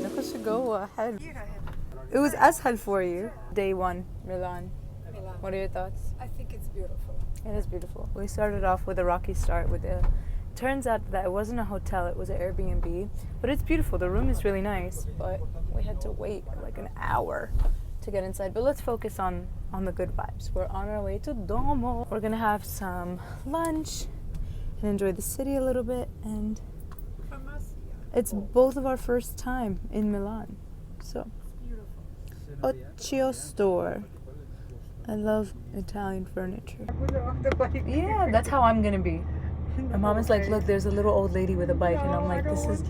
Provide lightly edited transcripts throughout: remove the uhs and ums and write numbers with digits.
نخش جوه حلو. It was أسهل for you. Day one, Milan. What are your thoughts? I think it's beautiful. It is beautiful. We started off with a rocky start with a... Turns out that it wasn't a hotel, it was an Airbnb. But it's beautiful. The room is really nice, but we had to wait like an hour to get inside. But let's focus on the good vibes. We're on our way to Domo. We're gonna have some lunch and enjoy the city a little bit. And it's both of our first time in Milan. So, Occhio store. I love Italian furniture. Yeah, that's how I'm gonna be. My mom is like, look, there's a little old lady with a bike, and I'm like, this is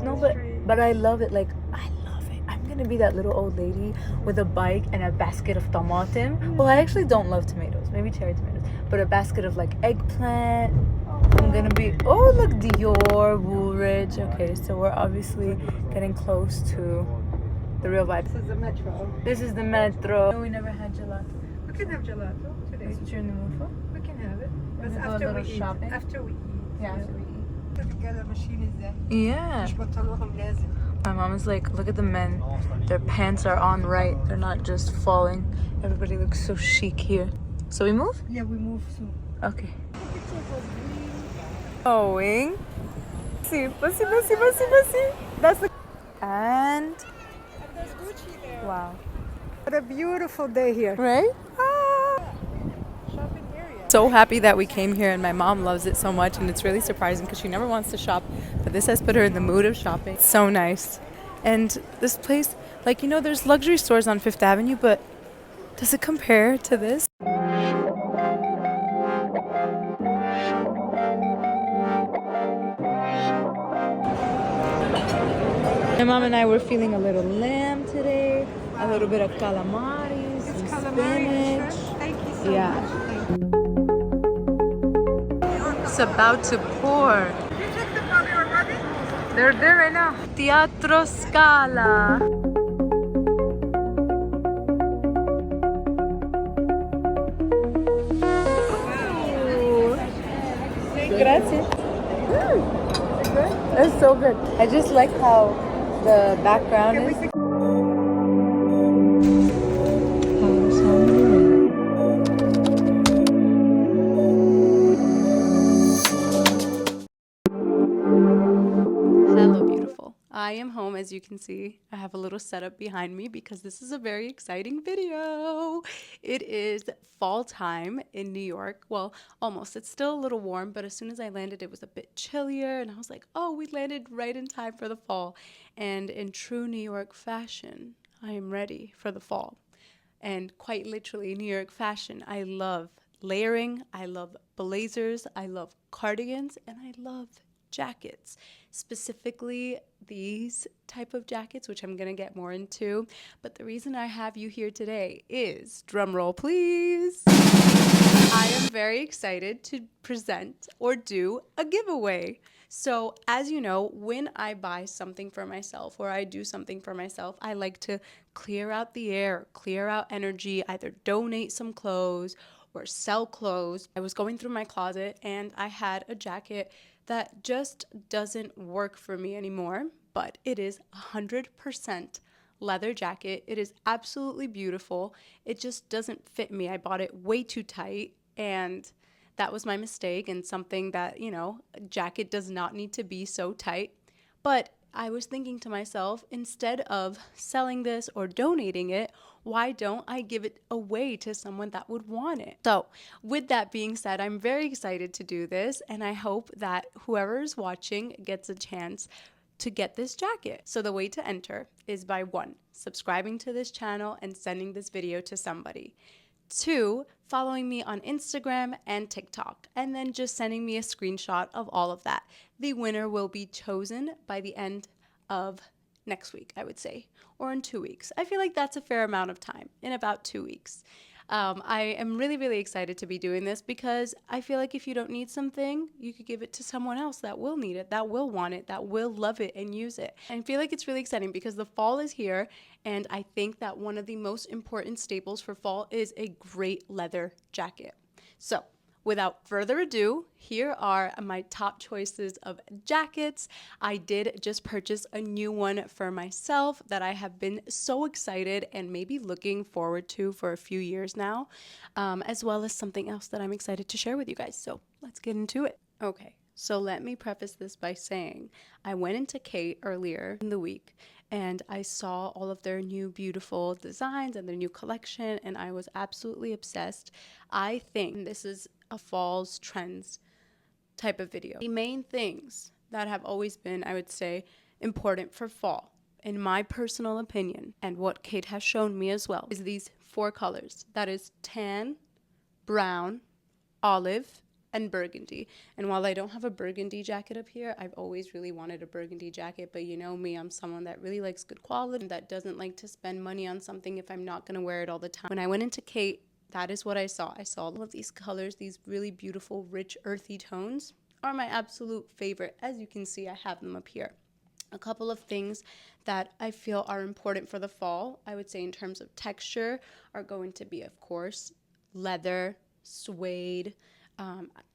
no, but I love it. Like, I love it. I'm gonna be that little old lady with a bike and a basket of tomatim. Well, I actually don't love tomatoes, maybe cherry tomatoes, but a basket of like eggplant. I'm gonna be, oh look, Dior, Woolrich. Okay, so we're obviously getting close to the real vibe. This is the metro. This is the metro. No, we never had gelato. We can have gelato today. That's what you're in the mood for? We can have it. But Maybe after do a we little eat. shopping? After we eat. Yeah, after we eat. الرجالة ماشيين ازاي؟ Yeah. مش بطلوهم لازم. My mom is like, look at the men. Their pants are on right. They're not just falling. Everybody looks so chic here. So we move? Yeah, we move soon. Okay. Going. See, bussy. That's the... And... There's Gucci there. Wow. What a beautiful day here. Right? Shopping area. So happy that we came here, and my mom loves it so much, and it's really surprising because she never wants to shop, but this has put her in the mood of shopping. It's so nice. And this place, like, you know, there's luxury stores on Fifth Avenue, but does it compare to this? My mom and I were feeling a little lamb today, a little bit of calamaris, It's some calamari spinach. shrimp. Thank you so Yeah. much. It's about to pour. Did you check the Bobby or Barbie? They're there right now. Teatro Scala. Grazie. It's so good. I just like how the background is. Hello, beautiful. I am home, as you can see. I have a little setup behind me because this is a very exciting video. It is fall time in New York. Well, almost. It's still a little warm, but as soon as I landed, it was a bit chillier, and I was like, oh, we landed right in time for the fall. And in true New York fashion, I am ready for the fall. And quite literally, New York fashion, I love layering, I love blazers, I love cardigans, and I love jackets, specifically these type of jackets, which I'm gonna get more into. But the reason I have you here today is, drum roll please, I am very excited to present or do a giveaway. So as you know, when I buy something for myself or I do something for myself, I like to clear out the air, clear out energy, either donate some clothes or sell clothes. I was going through my closet and I had a jacket that just doesn't work for me anymore, but it is 100% leather jacket. It is absolutely beautiful. It just doesn't fit me. I bought it way too tight, and that was my mistake, and something that, you know, a jacket does not need to be so tight. But I was thinking to myself, instead of selling this or donating it, why don't I give it away to someone that would want it? So with that being said, I'm very excited to do this, and I hope that whoever is watching gets a chance to get this jacket. So the way to enter is by 1, subscribing to this channel and sending this video to somebody. 2, following me on Instagram and TikTok, and then just sending me a screenshot of all of that. The winner will be chosen by the end of next week, I would say, or in 2 weeks. I feel like that's a fair amount of time, in about 2 weeks. I am really, really excited to be doing this because I feel like if you don't need something, you could give it to someone else that will need it, that will want it, that will love it and use it. And I feel like it's really exciting because the fall is here, and I think that one of the most important staples for fall is a great leather jacket. So without further ado, here are my top choices of jackets. I did just purchase a new one for myself that I have been so excited and maybe looking forward to for a few years now, as well as something else that I'm excited to share with you guys. So let's get into it. Okay, so let me preface this by saying I went into Kate earlier in the week and I saw all of their new beautiful designs and their new collection, and I was absolutely obsessed. I think this is a fall's trends type of video. The main things that have always been, I would say, important for fall, in my personal opinion, and what Kate has shown me as well, is these four colors. That is tan, brown, olive, and burgundy. And while I don't have a burgundy jacket up here, I've always really wanted a burgundy jacket, but you know me, I'm someone that really likes good quality, that doesn't like to spend money on something if I'm not going to wear it all the time. When I went into Kate, that is what I saw. I saw all of these colors, these really beautiful, rich, earthy tones are my absolute favorite. As you can see, I have them up here. A couple of things that I feel are important for the fall, I would say in terms of texture, are going to be, of course, leather, suede.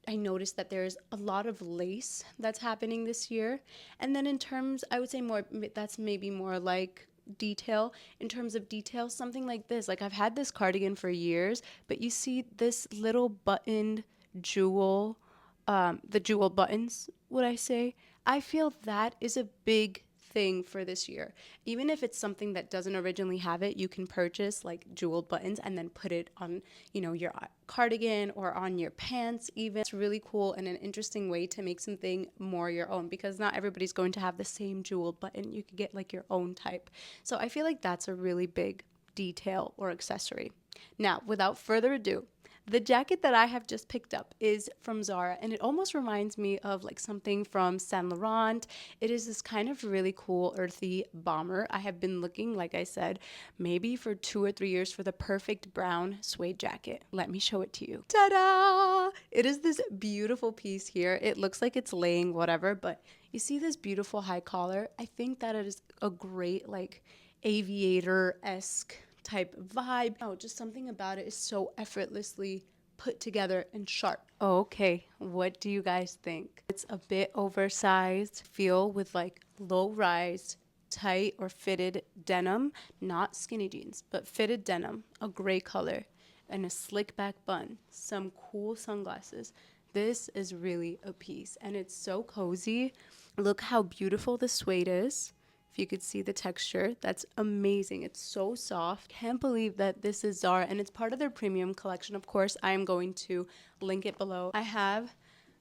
I noticed that there's a lot of lace that's happening this year. And then in terms, I would say more, that's maybe more like detail. In terms of detail, something like this. Like I've had this cardigan for years, but you see this little buttoned jewel, the jewel buttons, would I say? I feel that is a big thing for this year. Even if it's something that doesn't originally have it, you can purchase like jeweled buttons and then put it on, you know, your cardigan or on your pants even. It's really cool and an interesting way to make something more your own, because not everybody's going to have the same jeweled button. You could get like your own type. So I feel like that's a really big detail or accessory. Now, without further ado, the jacket that I have just picked up is from Zara, and it almost reminds me of like something from Saint Laurent. It is this kind of really cool earthy bomber. I have been looking, like I said, maybe for 2 or 3 years for the perfect brown suede jacket. Let me show it to you. Ta-da! It is this beautiful piece here. It looks like it's laying whatever, but you see this beautiful high collar? I think that it is a great like aviator-esque type vibe. Oh, just something about it is so effortlessly put together and sharp. Okay, what do you guys think? It's a bit oversized feel with like low rise, tight or fitted denim, not skinny jeans, but fitted denim, a gray color, and a slick back bun, some cool sunglasses. This is really a piece and it's so cozy. Look how beautiful the suede is. If you could see the texture, that's amazing. It's so soft. Can't believe that this is Zara and it's part of their premium collection. Of course, I am going to link it below. I have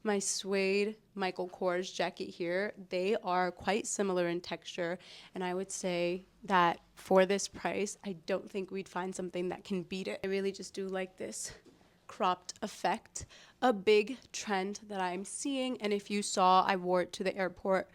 my suede Michael Kors jacket here. They are quite similar in texture, and I would say that for this price, I don't think we'd find something that can beat it. I really just do like this cropped effect, a big trend that I'm seeing. And if you saw, I wore it to the airport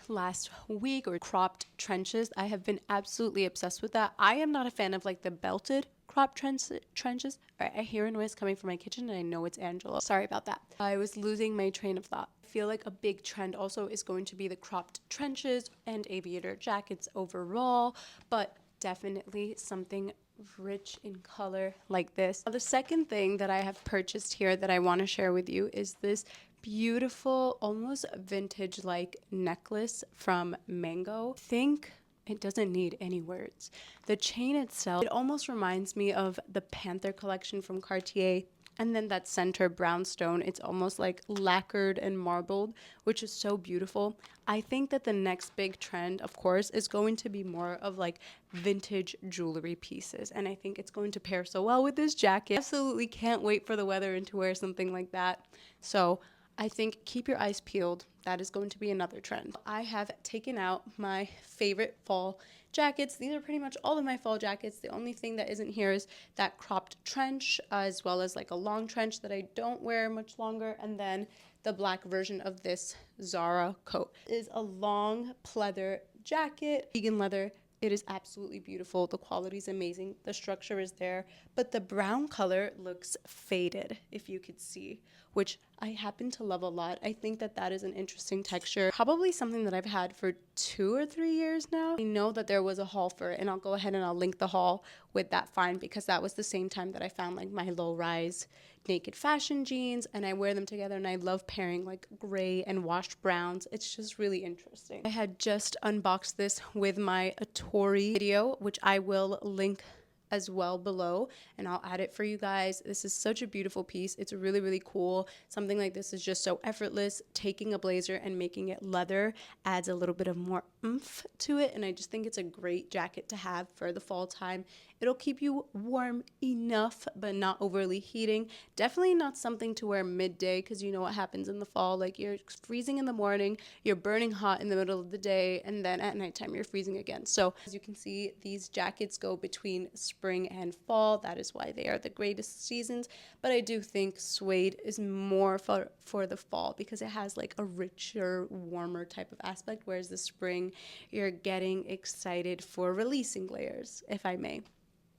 last week, or cropped trenches. I have been absolutely obsessed with that. I am not a fan of like the belted cropped trenches. All right, I hear a noise coming from my kitchen and I know it's Angela. Sorry about that. I was losing my train of thought. I feel like a big trend also is going to be the cropped trenches and aviator jackets overall, but definitely something rich in color like this. Now, the second thing that I have purchased here that I want to share with you is this beautiful, almost vintage like necklace from Mango. I think it doesn't need any words. The chain itself, it almost reminds me of the Panther collection from Cartier. And then that center brownstone, it's almost like lacquered and marbled, which is so beautiful. I think that the next big trend, of course, is going to be more of like vintage jewelry pieces. And I think it's going to pair so well with this jacket. Absolutely can't wait for the weather and to wear something like that. So I think keep your eyes peeled. That is going to be another trend. I have taken out my favorite fall jackets. These are pretty much all of my fall jackets. The only thing that isn't here is that cropped trench, as well as like a long trench that I don't wear much longer. And then the black version of this Zara coat. It is a long pleather jacket, vegan leather. It is absolutely beautiful. The quality is amazing. The structure is there, but the brown color looks faded, if you could see, which I happen to love a lot. I think that that is an interesting texture. Probably something that I've had for 2 or 3 years now. I know that there was a haul for it, and I'll go ahead and I'll link the haul with that find because that was the same time that I found like my low-rise naked fashion jeans, and I wear them together, and I love pairing like gray and washed browns. It's just really interesting. I had just unboxed this with my Atori video, which I will link as well below, and I'll add it for you guys. This is such a beautiful piece. It's really, really cool. Something like this is just so effortless. Taking a blazer and making it leather adds a little bit of more oomph to it, and I just think it's a great jacket to have for the fall time. It'll keep you warm enough but not overly heating. Definitely not something to wear midday, because you know what happens in the fall. Like, you're freezing in the morning, you're burning hot in the middle of the day, and then at nighttime you're freezing again. So as you can see, these jackets go between spring and fall. That is why they are the greatest seasons. But I do think suede is more for the fall because it has like a richer, warmer type of aspect, whereas the spring, you're getting excited for releasing layers, if I may.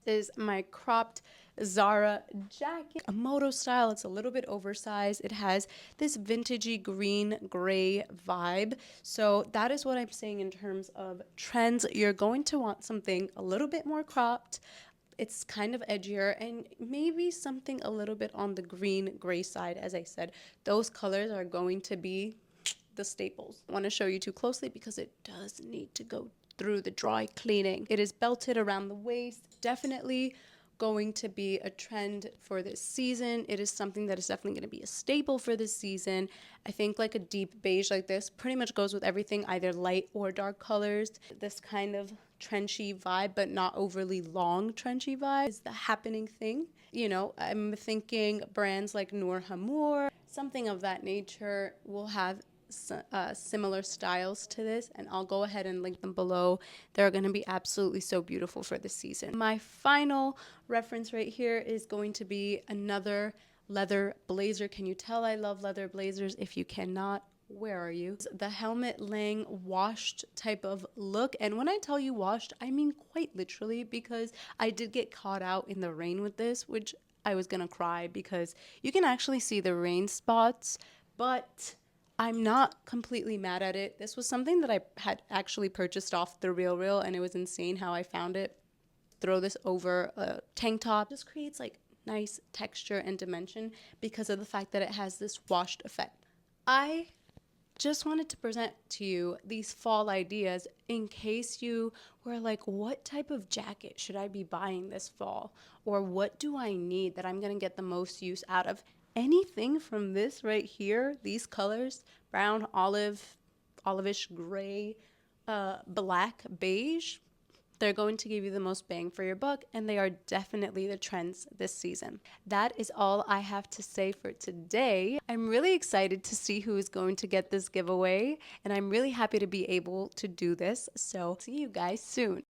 Is my cropped Zara jacket, a moto style. It's a little bit oversized. It has this vintagey green gray vibe. So that is what I'm saying in terms of trends. You're going to want something a little bit more cropped. It's kind of edgier, and maybe something a little bit on the green gray side. As I said, those colors are going to be the staples. I want to show you too closely because it does need to go through the dry cleaning. It is belted around the waist. Definitely going to be a trend for this season. It is something that is definitely going to be a staple for this season. I think like a deep beige like this pretty much goes with everything, either light or dark colors. This kind of trenchy vibe, but not overly long trenchy vibe, is the happening thing. You know, I'm thinking brands like Noor Hamour, something of that nature, will have similar styles to this, and I'll go ahead and link them below. They're going to be absolutely so beautiful for this season. My final reference right here is going to be another leather blazer. Can you tell I love leather blazers? If you cannot, where are you? The helmet laying washed type of look, and when I tell you washed, I mean quite literally, because I did get caught out in the rain with this, which I was gonna cry because you can actually see the rain spots, but I'm not completely mad at it. This was something that I had actually purchased off the RealReal, and it was insane how I found it. Throw this over a tank top. Just creates like nice texture and dimension because of the fact that it has this washed effect. I just wanted to present to you these fall ideas in case you were like, what type of jacket should I be buying this fall? Or what do I need that I'm going to get the most use out of? Anything from this right here, these colors, brown, olive, olive-ish gray, black, beige, they're going to give you the most bang for your buck, and they are definitely the trends this season. That is all I have to say for today. I'm really excited to see who is going to get this giveaway, and I'm really happy to be able to do this. So see you guys soon.